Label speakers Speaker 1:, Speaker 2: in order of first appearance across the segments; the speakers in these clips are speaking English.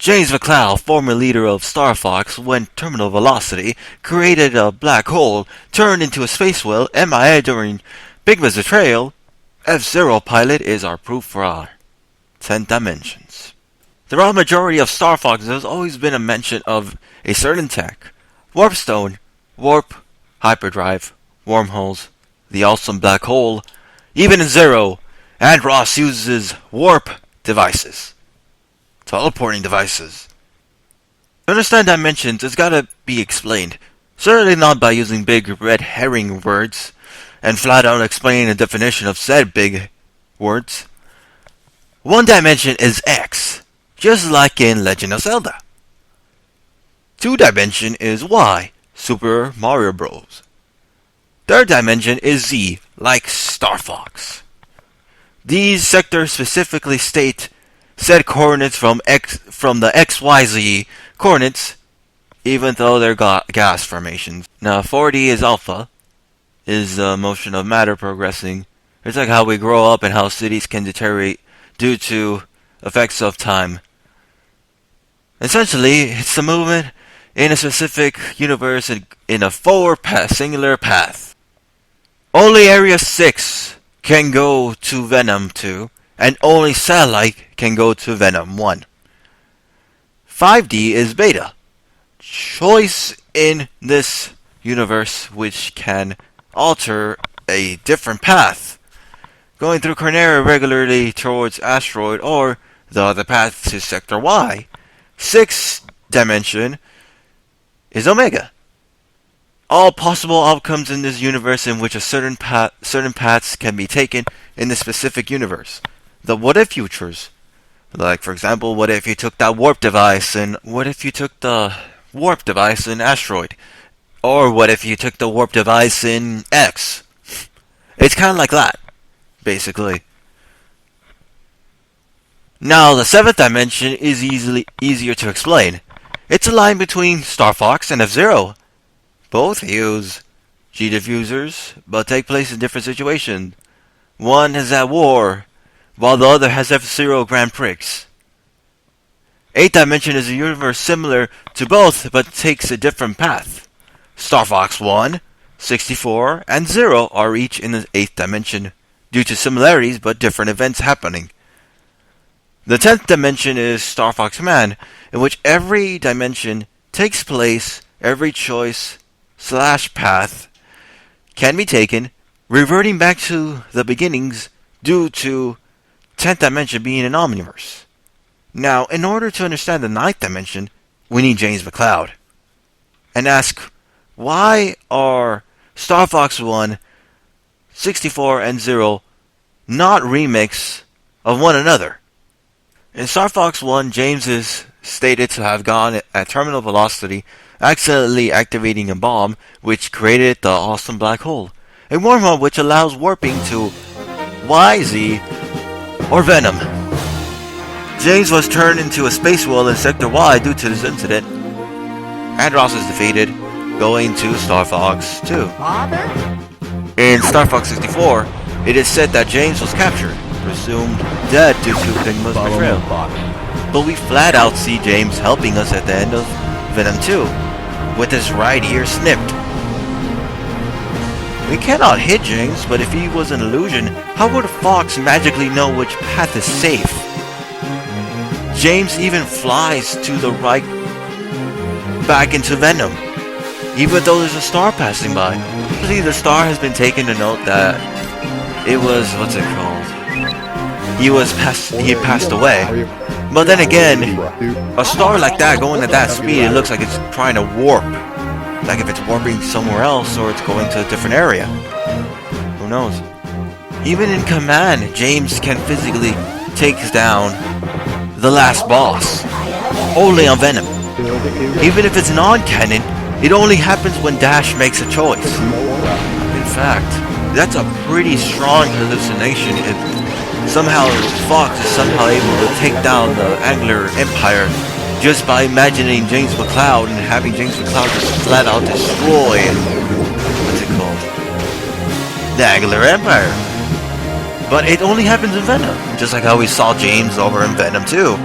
Speaker 1: James Mccloud, former leader of Starfox, when terminal velocity created a black hole, turned into a space whale, MIA during Bigma's betrayal. F-Zero pilot is our proof for our 10 dimensions. Throughout the majority of Starfox, there's always been a mention of a certain tech. Warpstone, warp, hyperdrive, wormholes, the awesome black hole. Even in Zero, and Ross uses warp devices. Teleporting devices. To understand dimensions, it's gotta be explained. Certainly not by using big red herring words, and flat out explaining the definition of said big words. One dimension is X, just like in Legend of Zelda. Two dimension is Y, Super Mario Bros. Third dimension is Z, like Starfox. These sectors specifically state said coordinates from the XYZ coordinates, even though they're gas formations. Now 4D is alpha, is the motion of matter progressing. It's like how we grow up and how cities can deteriorate due to effects of time. Essentially, it's the movement in a specific universe in a forward path, singular path. Only Area 6 can go to Venom 2, and only Satellite can go to Venom 1. 5D is Beta, choice in this universe which can alter a different path, going through Corneria regularly towards Asteroid or the other path to Sector Y. 6th dimension is Omega. All possible outcomes in this universe in which a certain paths can be taken in the specific universe. The what if futures. Like, for example, what if you took that warp device and what if you took the warp device in Asteroid? Or what if you took the warp device in X? It's kind of like that, basically. Now, the 7th dimension is easier to explain. It's a line between Starfox and F-Zero. Both use G-diffusers, but take place in different situations. One is at war, while the other has F-Zero Grand Prix. 8th dimension is a universe similar to both, but takes a different path. Starfox 1, 64, and 0 are each in the 8th dimension, due to similarities but different events happening. The 10th dimension is Starfox Man, in which every dimension takes place, every choice / path can be taken, reverting back to the beginnings due to 10th dimension being an omniverse. Now, in order to understand the 9th dimension, we need James Mccloud. And ask, why are Starfox 1, 64, and 0 not remakes of one another? In Starfox 1, James is stated to have gone at terminal velocity, accidentally activating a bomb which created the awesome black hole, a wormhole which allows warping to YZ or Venom. James was turned into a space whale in Sector Y due to this incident, and Ross is defeated, going to Starfox 2. In Starfox 64, it is said that James was captured, presumed dead due to Bigma's betrayal. But we flat out see James helping us at the end of Venom 2, with his right ear snipped. We cannot hit James, but if he was an illusion, how would a fox magically know which path is safe? James even flies to the right back into Venom, even though there's a star passing by. Usually the star has been taken to note that it was, what's it called? He passed away. But then again, a star like that going at that speed, it looks like it's trying to warp. Like if it's warping somewhere else or it's going to a different area. Who knows? Even in Command, James can physically take down the last boss. Only on Venom. Even if it's non-canon, it only happens when Dash makes a choice. In fact, that's a pretty strong hallucination if somehow Fox is somehow able to take down the Angular Empire just by imagining James Mccloud and having James Mccloud just flat out destroy, what's it called? The Angular Empire. But it only happens in Venom, just like how we saw James over in Venom 2.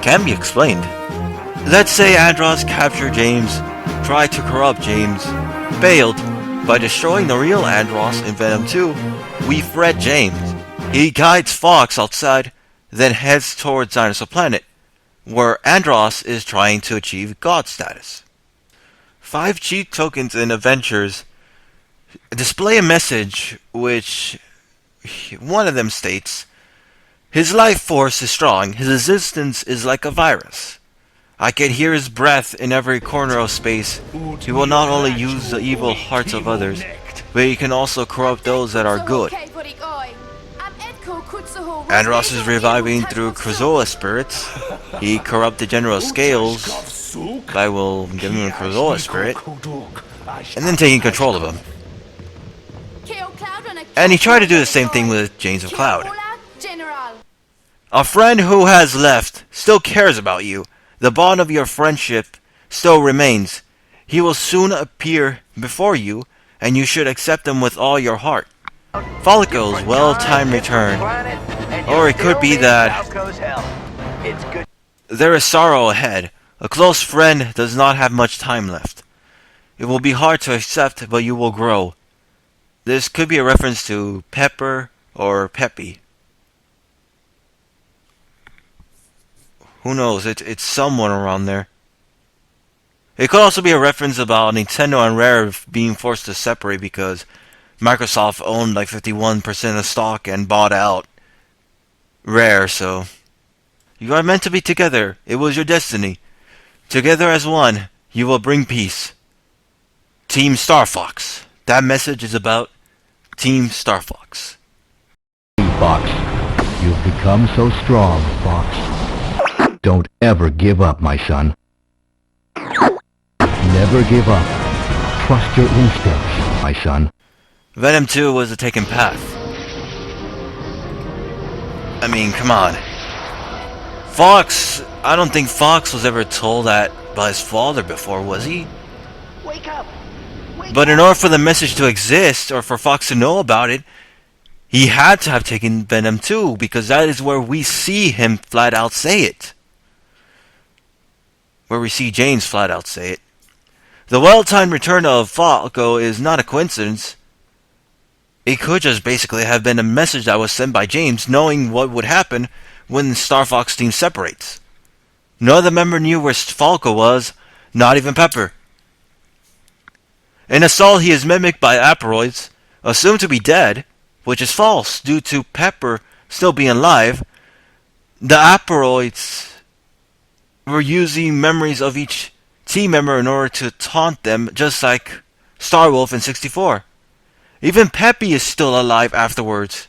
Speaker 1: can be explained. Let's say Andros captured James, tried to corrupt James, failed. By destroying the real Andros in Venom 2, we fret James. He guides Fox outside, then heads towards Dinosaur Planet, where Andros is trying to achieve God status. 5 cheat tokens in Adventures display a message which one of them states, "His life force is strong, his resistance is like a virus. I can hear his breath in every corner of space. He will not only use the evil hearts of others, but he can also corrupt those that are good." Andros is reviving through Krazoa spirits. He corrupted General Scales by giving him a Krazoa spirit, and then taking control of him. And he tried to do the same thing with James Mccloud. A friend who has left still cares about you. The bond of your friendship still remains. He will soon appear before you, and you should accept him with all your heart. Falco's well-timed return. Or it could be that there is sorrow ahead. A close friend does not have much time left. It will be hard to accept, but you will grow. This could be a reference to Pepper or Peppy. Who knows? It's someone around there. It could also be a reference about Nintendo and Rare being forced to separate because Microsoft owned like 51% of stock and bought out Rare, so you are meant to be together. It was your destiny. Together as one, you will bring peace. Team Starfox. That message is about Team Starfox.
Speaker 2: Fox, you've become so strong, Fox. Don't ever give up, my son. Never give up. Trust your instincts, my son.
Speaker 1: Venom 2 was a taken path. I mean, come on. Fox, I don't think Fox was ever told that by his father before, was he?
Speaker 3: Wake up!
Speaker 1: But in order for the message to exist, or for Fox to know about it, he had to have taken Venom 2, because that is where we see him flat out say it. Where we see James flat out say it. The well-timed return of Falco is not a coincidence. It could just basically have been a message that was sent by James, knowing what would happen when the Starfox team separates. No other member knew where Falco was, not even Pepper. In Assault, he is mimicked by Aperoids, assumed to be dead, which is false due to Pepper still being alive. The Aperoids were using memories of each team member in order to taunt them, just like Starwolf in 64. Even Peppy is still alive afterwards.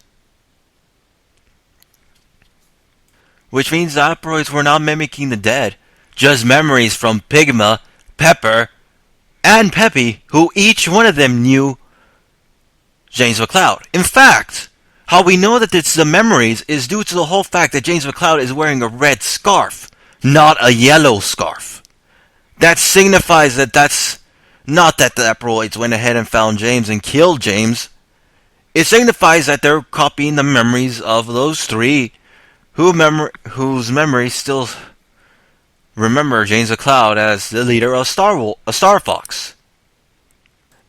Speaker 1: Which means the Aperoids were not mimicking the dead, just memories from Pigma, Pepper, and Peppy, who each one of them knew James Mccloud. In fact, how we know that it's the memories is due to the whole fact that James Mccloud is wearing a red scarf, not a yellow scarf. That signifies that that's not that the Aperoids went ahead and found James and killed James. It signifies that they're copying the memories of those three whose memories still remember James Mccloud as the leader of Starfox.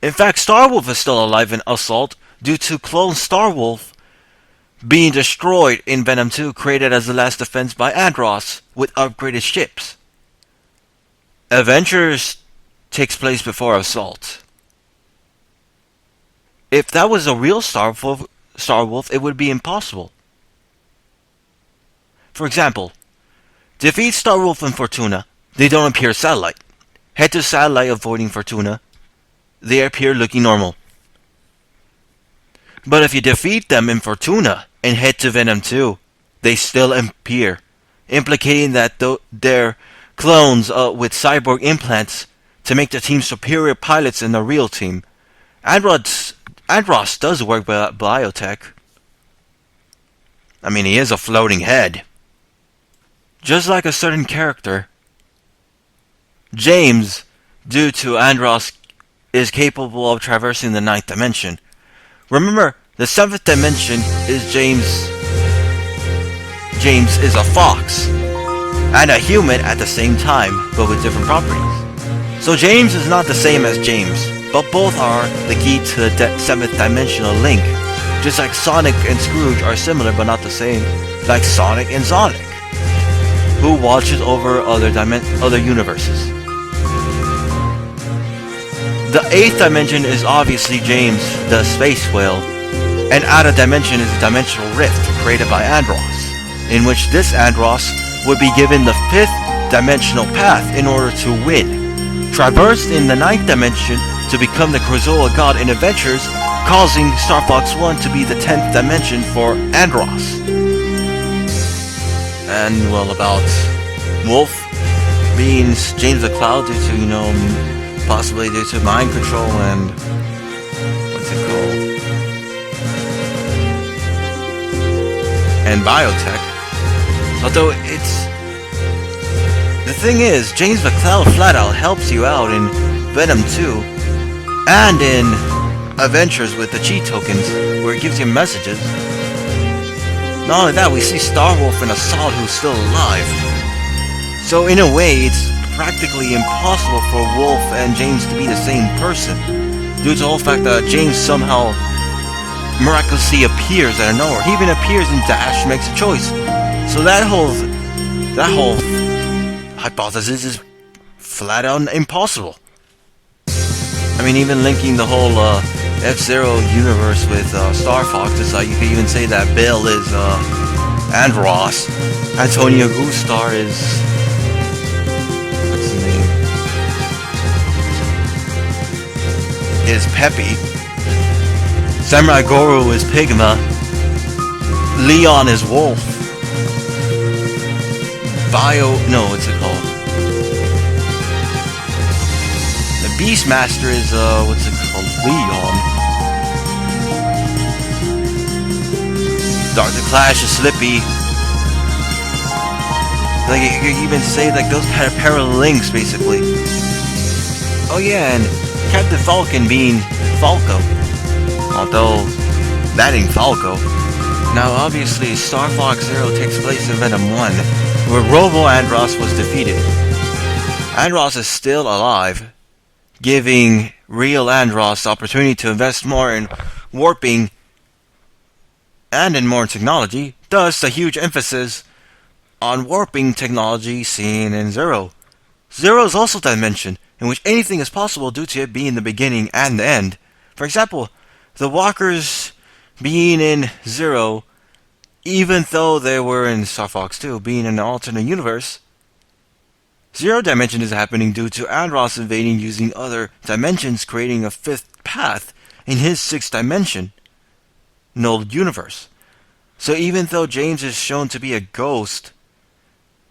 Speaker 1: In fact, Starwolf is still alive in Assault due to clone Starwolf being destroyed in Venom 2, created as the last defense by Andros with upgraded ships. Adventures takes place before Assault. If that was a real Starwolf, it would be impossible. For example, defeat Starwolf and Fortuna. They don't appear satellite. Head to satellite avoiding Fortuna. They appear looking normal. But if you defeat them in Fortuna and head to Venom 2, they still appear, implicating that they're clones with cyborg implants to make the team superior pilots than the real team. Andros does work with biotech. I mean, he is a floating head. Just like a certain character, James, due to Andros, is capable of traversing the 9th dimension. Remember, the 7th dimension is James is a fox. and a human at the same time, but with different properties. So James is not the same as James, but both are the key to the 7th dimensional link. Just like Sonic and Scrooge are similar but not the same, like Sonic and Sonic, who watches over other universes. The 8th dimension is obviously James, the space whale, and out of dimension is a dimensional rift created by Andross, in which this Andross would be given the 5th dimensional path in order to win, traversed in the 9th dimension to become the Krazoa god in Adventures, causing Starfox 1 to be the 10th dimension for Andross. And, well, about Wolf being James Mccloud due to, possibly due to mind control and, what's it called? And biotech. Although the thing is, James Mccloud flat out helps you out in Venom 2 and in Adventures with the Chi tokens, where it gives you messages. Not only that, we see Starwolf and Assault who's still alive. So in a way, it's practically impossible for Wolf and James to be the same person, due to the whole fact that James somehow miraculously appears out of nowhere. He even appears in Dash Makes a Choice. So that whole hypothesis is flat out impossible. I mean, even linking the whole F-Zero universe with Star Fox, it's like you could even say that Bill is Andross, Antonio Gustar is, what's his name? Is Peppy. Samurai Goro is Pigma. Leon is Wolf. What's it called? The Beastmaster is, what's it called? Leon. Dr. Clash is Slippy. Like, you could even say, like, those kind of parallel links, basically. Oh yeah, and Captain Falcon being Falco. Although, that ain't Falco. Now, obviously, Starfox Zero takes place in Venom 1, where Robo Andross was defeated. Andross is still alive, giving real Andross the opportunity to invest more in warping and in more technology, thus the huge emphasis on warping technology seen in Zero. Zero is also a dimension in which anything is possible due to it being the beginning and the end. For example, the walkers being in Zero, even though they were in Star Fox 2, being in an alternate universe, Zero dimension is happening due to Andross invading using other dimensions, creating a 5th path in his 6th dimension, null universe. So even though James is shown to be a ghost,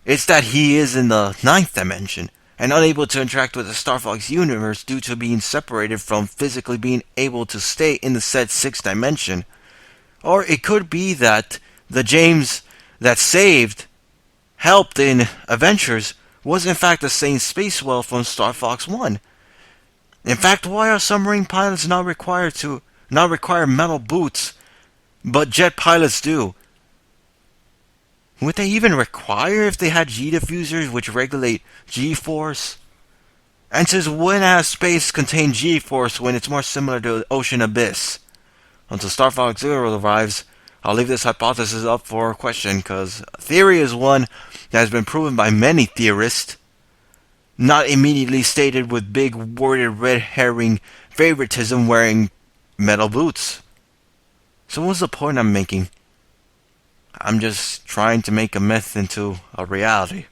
Speaker 1: it's that he is in the 9th dimension and unable to interact with the Star Fox universe due to being separated from physically being able to stay in the said 6th dimension. Or it could be that the James that saved, helped in Adventures, was in fact the same space whale from Star Fox 1. In fact, why are submarine pilots not require metal boots, but jet pilots do? Would they even require if they had G diffusers which regulate G-force? And since when has space contain G-force when it's more similar to the ocean abyss? Until Star Fox Zero arrives, I'll leave this hypothesis up for question, because theory is one that has been proven by many theorists, not immediately stated with big worded red herring favoritism wearing metal boots. So what's the point I'm making? I'm just trying to make a myth into a reality.